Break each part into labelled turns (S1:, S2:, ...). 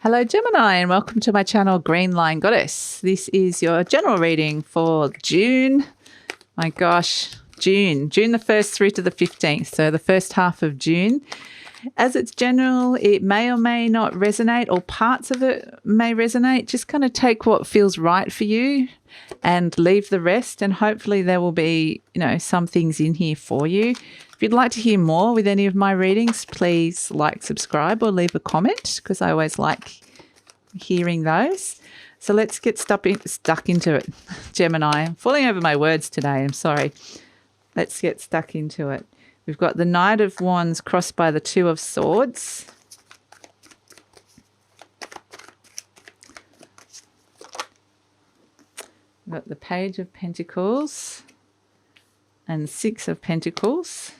S1: Hello Gemini and welcome to my channel Green Line Goddess. This is your general reading for June. My gosh, June the 1st through to the 15th. So the first half of June. As it's general, it may or may not resonate, or parts of it may resonate. Just kind of take what feels right for you and leave the rest, and hopefully there will be, some things in here for you. If you'd like to hear more with any of my readings, please like, subscribe, or leave a comment, because I always like hearing those. So let's get stuck into it. Gemini, I'm falling over my words today. I'm sorry. Let's get stuck into it. We've got the Knight of Wands crossed by the Two of Swords. We've got the Page of Pentacles and Six of Pentacles.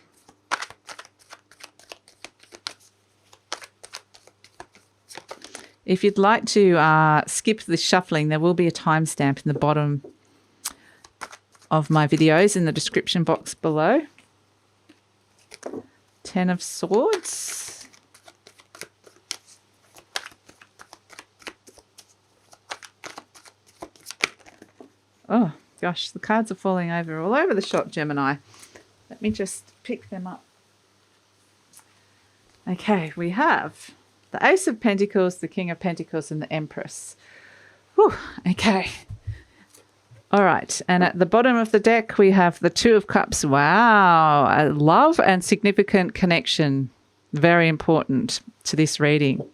S1: If you'd like to skip the shuffling, there will be a timestamp in the bottom of my videos in the description box below. Ten of Swords. Oh, gosh, the cards are falling over all over the shop, Gemini. Let me just pick them up. Okay, we have the Ace of Pentacles, the King of Pentacles, and the Empress. Whew, okay. All right, and at the bottom of the deck, we have the Two of Cups. Wow, a love and significant connection. Very important to this reading.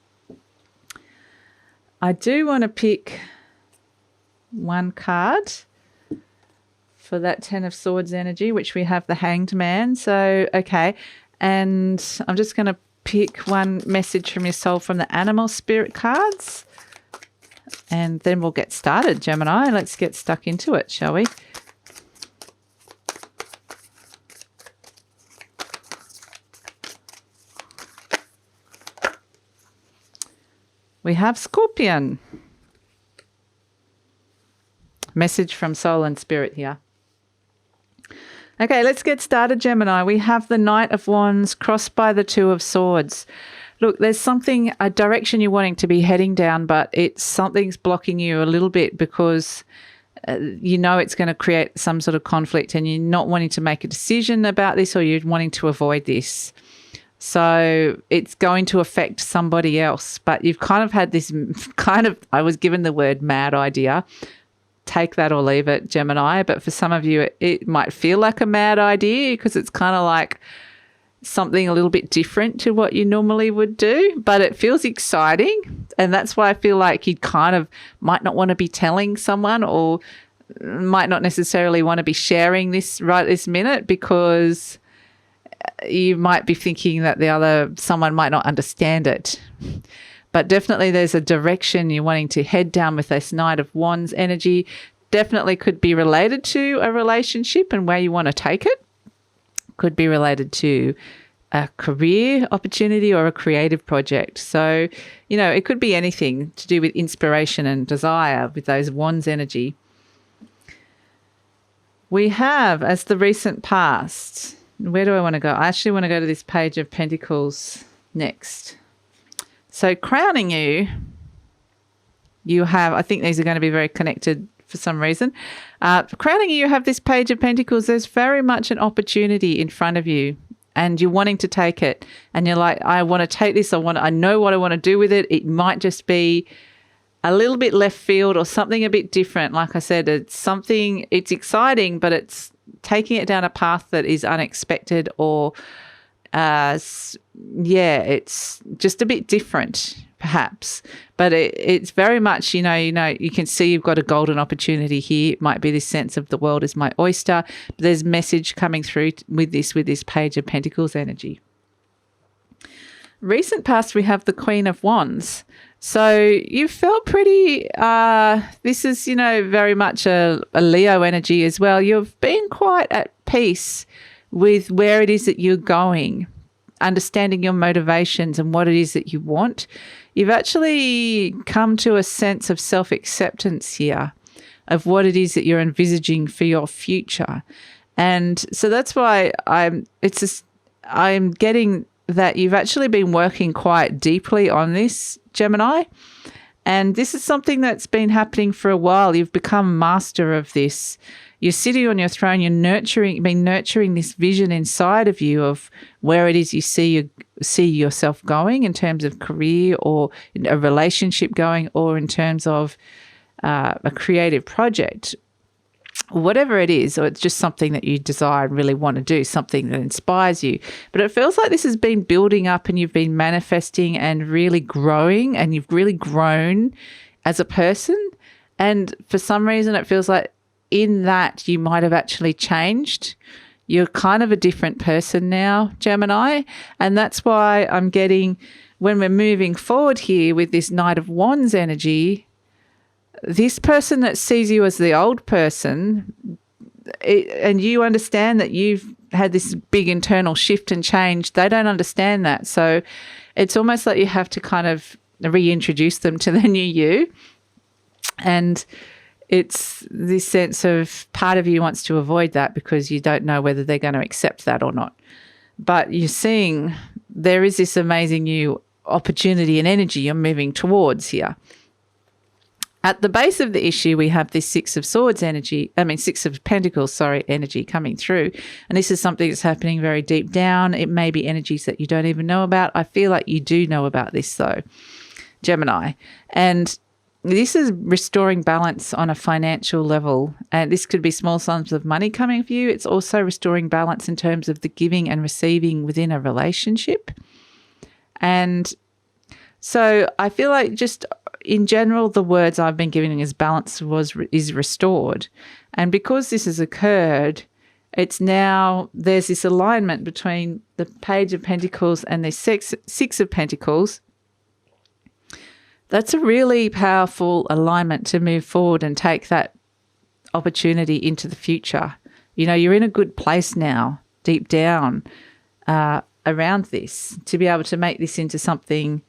S1: I do want to pick one card for that Ten of Swords energy, which we have the Hanged Man. So, okay, and I'm just going to pick one message from your soul from the Animal Spirit cards. And then we'll get started, Gemini. Let's get stuck into it, shall we? We have Scorpion. Message from Soul and Spirit here. Okay, let's get started, Gemini. We have the Knight of Wands crossed by the Two of Swords. Look, there's a direction you're wanting to be heading down, but something's blocking you a little bit because it's going to create some sort of conflict, and you're not wanting to make a decision about this, or you're wanting to avoid this. So it's going to affect somebody else, but you've kind of had this I was given the word mad idea. Take that or leave it, Gemini. But for some of you, it might feel like a mad idea because it's kind of like something a little bit different to what you normally would do, but it feels exciting. And that's why I feel like you kind of might not want to be telling someone, or might not necessarily want to be sharing this right this minute, because you might be thinking that someone might not understand it. But definitely there's a direction you're wanting to head down with this Knight of Wands energy. Definitely could be related to a relationship and where you want to take it. Could be related to a career opportunity or a creative project. So, it could be anything to do with inspiration and desire with those Wands energy. We have, as the recent past, where do I want to go? I actually want to go to this Page of Pentacles next. So crowning you have, I think these are going to be very connected for some reason. Crowning you have this Page of Pentacles. There's very much an opportunity in front of you, and you're wanting to take it. And you're like, I want to take this. I know what I want to do with it. It might just be a little bit left field or something a bit different. Like I said, it's exciting, but it's taking it down a path that is unexpected, or it's just a bit different perhaps, but it's very much, you can see you've got a golden opportunity here. It might be this sense of the world is my oyster, but there's message coming through with this Page of Pentacles energy. Recent past, we have the Queen of Wands. So you felt pretty, this is, very much a Leo energy as well. You've been quite at peace with where it is that you're going, understanding your motivations and what it is that you want. You've actually come to a sense of self-acceptance here of what it is that you're envisaging for your future. And so that's why I'm getting that you've actually been working quite deeply on this, Gemini. And this is something that's been happening for a while. You've become master of this. You're sitting on your throne. You're nurturing this vision inside of you of where it is you see yourself going in terms of career or a relationship going, or in terms of a creative project, whatever it is, or it's just something that you desire and really want to do, something that inspires you. But it feels like this has been building up and you've been manifesting and really growing, and you've really grown as a person. And for some reason, it feels like in that you might have actually changed. You're kind of a different person now, Gemini. And that's why I'm getting, when we're moving forward here with this Knight of Wands energy, this person that sees you as the old person, and you understand that you've had this big internal shift and change, they don't understand that. So it's almost like you have to kind of reintroduce them to the new you. And it's this sense of part of you wants to avoid that because you don't know whether they're going to accept that or not. But you're seeing there is this amazing new opportunity and energy you're moving towards here. At the base of the issue, we have this Six of Pentacles, energy coming through. And this is something that's happening very deep down. It may be energies that you don't even know about. I feel like you do know about this though, Gemini. And this is restoring balance on a financial level. And this could be small sums of money coming for you. It's also restoring balance in terms of the giving and receiving within a relationship. And so I feel like just in general, the words I've been giving as balance is restored. And because this has occurred, it's now there's this alignment between the Page of Pentacles and the Six of Pentacles. That's a really powerful alignment to move forward and take that opportunity into the future. You know, you're in a good place now, deep down, around this, to be able to make this into something,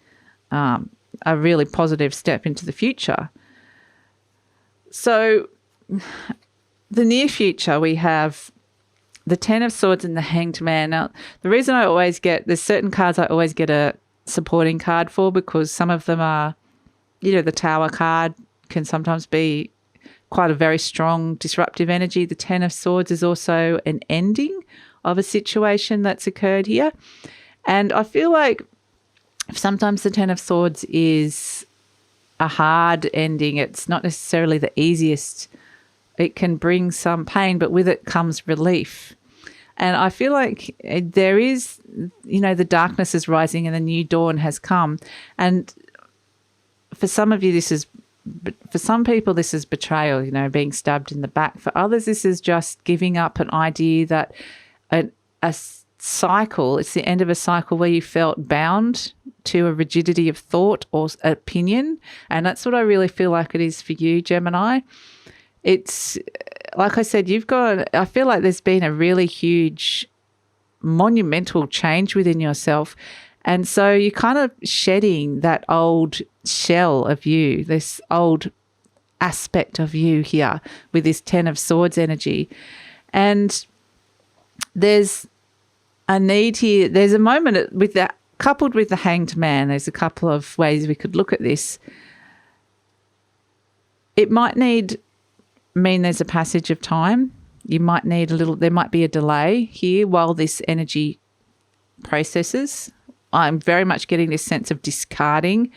S1: a really positive step into the future. So the near future, we have the Ten of Swords and the Hanged Man. Now, the reason there's certain cards I always get a supporting card for, because some of them are, the Tower card can sometimes be quite a very strong disruptive energy. The Ten of Swords is also an ending of a situation that's occurred here. And I feel like sometimes the Ten of Swords is a hard ending. It's not necessarily the easiest. It can bring some pain, but with it comes relief. And I feel like there is, the darkness is rising and the new dawn has come. And for some of you, for some people, this is betrayal, being stabbed in the back. For others, this is just giving up an idea that a cycle, it's the end of a cycle where you felt bound to a rigidity of thought or opinion. And that's what I really feel like it is for you, Gemini. It's, like I said, I feel like there's been a really huge, monumental change within yourself. And so you're kind of shedding that old shell of you, this old aspect of you here with this Ten of Swords energy. And there's a need here. There's a moment with that, coupled with the Hanged Man. There's a couple of ways we could look at this. It might mean there's a passage of time. You might need there might be a delay here while this energy processes. I'm very much getting this sense of discarding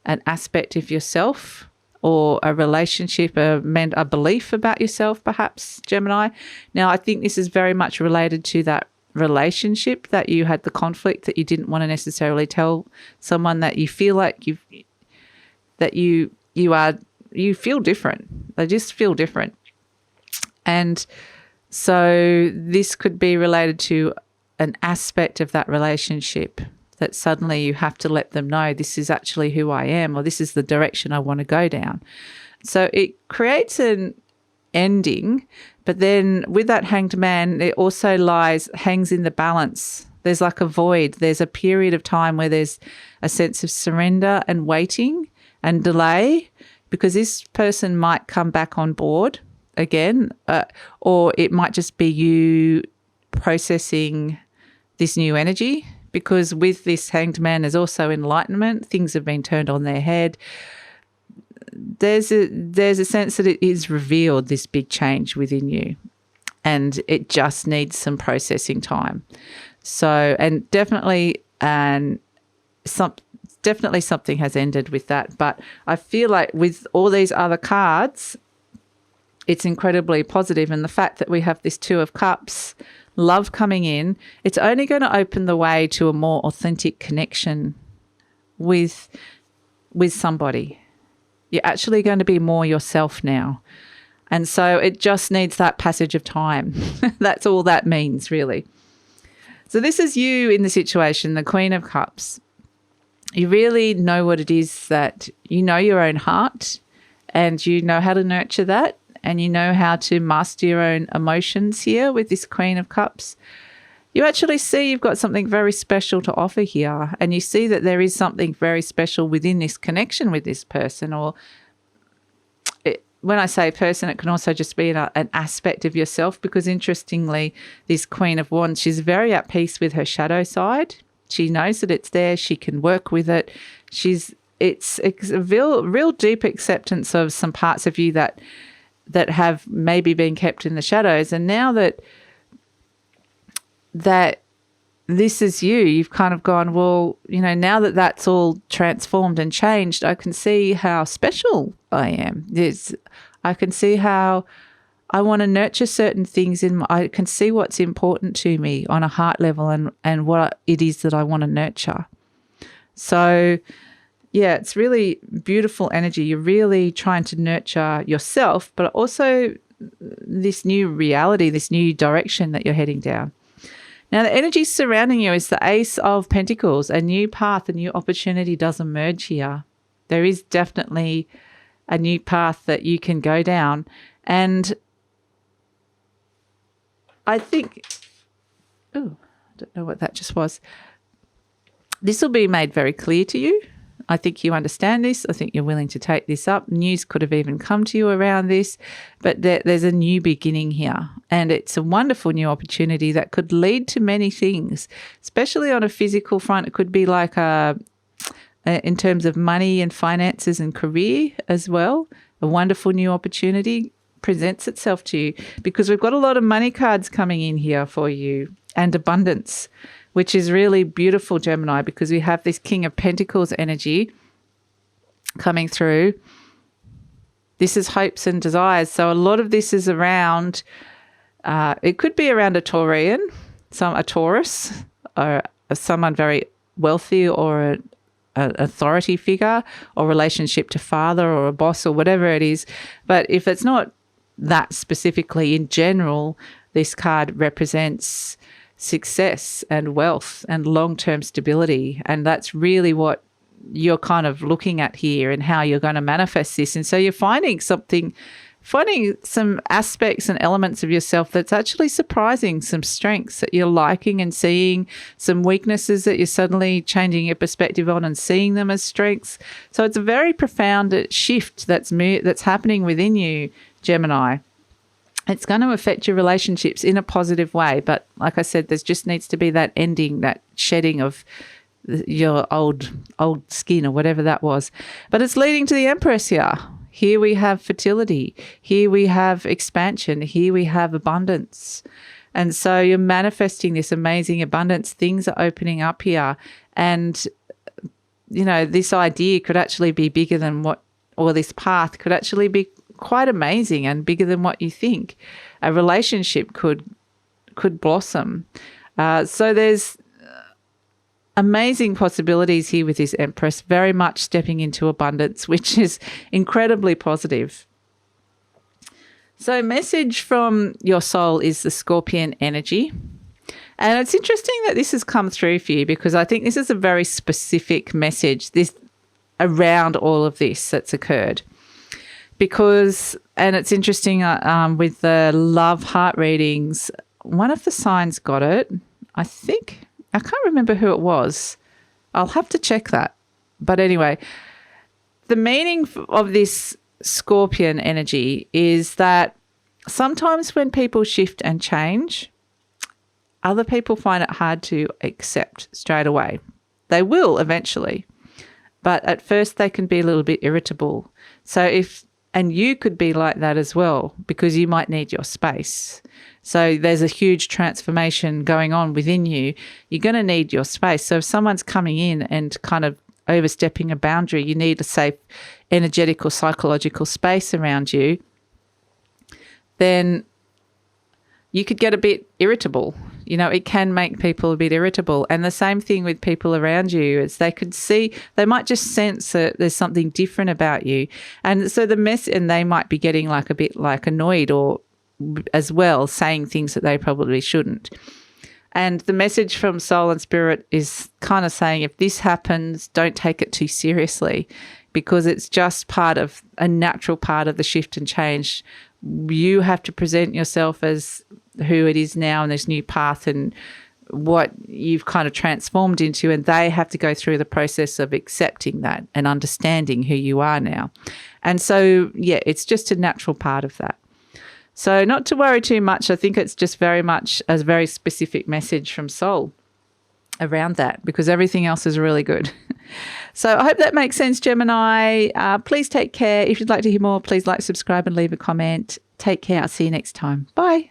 S1: an aspect of yourself or a relationship, a belief about yourself, perhaps, Gemini. Now, I think this is very much related to that relationship that you had, the conflict that you didn't want to necessarily tell someone, that you feel like you feel different. They just feel different. And so this could be related to an aspect of that relationship that suddenly you have to let them know, this is actually who I am, or this is the direction I want to go down. So it creates an ending, but then with that Hanged Man, it also hangs in the balance. There's like a void. There's a period of time where there's a sense of surrender and waiting and delay, because this person might come back on board again, or it might just be you processing this new energy, because with this Hanged Man there's also enlightenment. Things have been turned on their head. There's a sense that it is revealed, this big change within you, and it just needs some processing time. So, and definitely something has ended with that. But I feel like with all these other cards, it's incredibly positive. And the fact that we have this Two of Cups, love coming in, it's only going to open the way to a more authentic connection with somebody. You're actually going to be more yourself now. And so it just needs that passage of time. That's all that means, really. So this is you in the situation, the Queen of Cups. You really know what it is, that you know your own heart, and you know how to nurture that, and you know how to master your own emotions here with this Queen of Cups. You actually see you've got something very special to offer here, and you see that there is something very special within this connection with this person. Or when I say person, it can also just be an aspect of yourself, because interestingly, this Queen of Wands, she's very at peace with her shadow side. She knows that it's there. She can work with it. It's a real deep acceptance of some parts of you that have maybe been kept in the shadows. And now that this is you, you've kind of gone, well, now that that's all transformed and changed, I can see how special I am. I can see how I want to nurture certain things I can see what's important to me on a heart level, and what it is that I want to nurture. So yeah, it's really beautiful energy. You're really trying to nurture yourself, but also this new reality, this new direction that you're heading down. Now, the energy surrounding you is the Ace of Pentacles. A new path, a new opportunity does emerge here. There is definitely a new path that you can go down. And I think, I don't know what that just was. This will be made very clear to you. I think you understand this. I think you're willing to take this up. News could have even come to you around this, but there's a new beginning here, and it's a wonderful new opportunity that could lead to many things, especially on a physical front. It could be like in terms of money and finances and career as well. A wonderful new opportunity presents itself to you, because we've got a lot of money cards coming in here for you, and abundance, which is really beautiful, Gemini, because we have this King of Pentacles energy coming through. This is hopes and desires. So a lot of this is around, it could be around a Taurian, a Taurus, or someone very wealthy, or an authority figure, or relationship to father or a boss or whatever it is. But if it's not that specifically, in general, this card represents success and wealth and long-term stability. And that's really what you're kind of looking at here, and how you're going to manifest this. And so you're finding some aspects and elements of yourself that's actually surprising, some strengths that you're liking and seeing, some weaknesses that you're suddenly changing your perspective on and seeing them as strengths. So it's a very profound shift that's happening within you, Gemini. It's going to affect your relationships in a positive way. But like I said, there just needs to be that ending, that shedding of your old skin or whatever that was. But it's leading to the Empress here. Here we have fertility. Here we have expansion. Here we have abundance. And so you're manifesting this amazing abundance. Things are opening up here. And, this idea could actually be bigger than this path could actually be quite amazing and bigger than what you think. A relationship could blossom. So there's amazing possibilities here with this Empress, very much stepping into abundance, which is incredibly positive. So message from your soul is the Scorpion energy. And it's interesting that this has come through for you, because I think this is a very specific message around all of this that's occurred. And it's interesting with the love heart readings, one of the signs got it. I can't remember who it was. I'll have to check that. But anyway, the meaning of this Scorpion energy is that sometimes when people shift and change, other people find it hard to accept straight away. They will eventually, but at first they can be a little bit irritable. And you could be like that as well, because you might need your space. So there's a huge transformation going on within you. You're going to need your space. So if someone's coming in and kind of overstepping a boundary, you need a safe energetic or psychological space around you, then you could get a bit irritable. You know, it can make people a bit irritable. And the same thing with people around you, is they might just sense that there's something different about you. And so and they might be getting like a bit like annoyed or as well, saying things that they probably shouldn't. And the message from soul and spirit is kind of saying, if this happens, don't take it too seriously, because it's just a natural part of the shift and change. You have to present yourself as who it is now in this new path and what you've kind of transformed into, and they have to go through the process of accepting that and understanding who you are now. And so, yeah, it's just a natural part of that. So not to worry too much. I think it's just very much a very specific message from soul around that, because everything else is really good. So I hope that makes sense, Gemini. Please take care. If you'd like to hear more, please like, subscribe and leave a comment. Take care. I'll see you next time. Bye.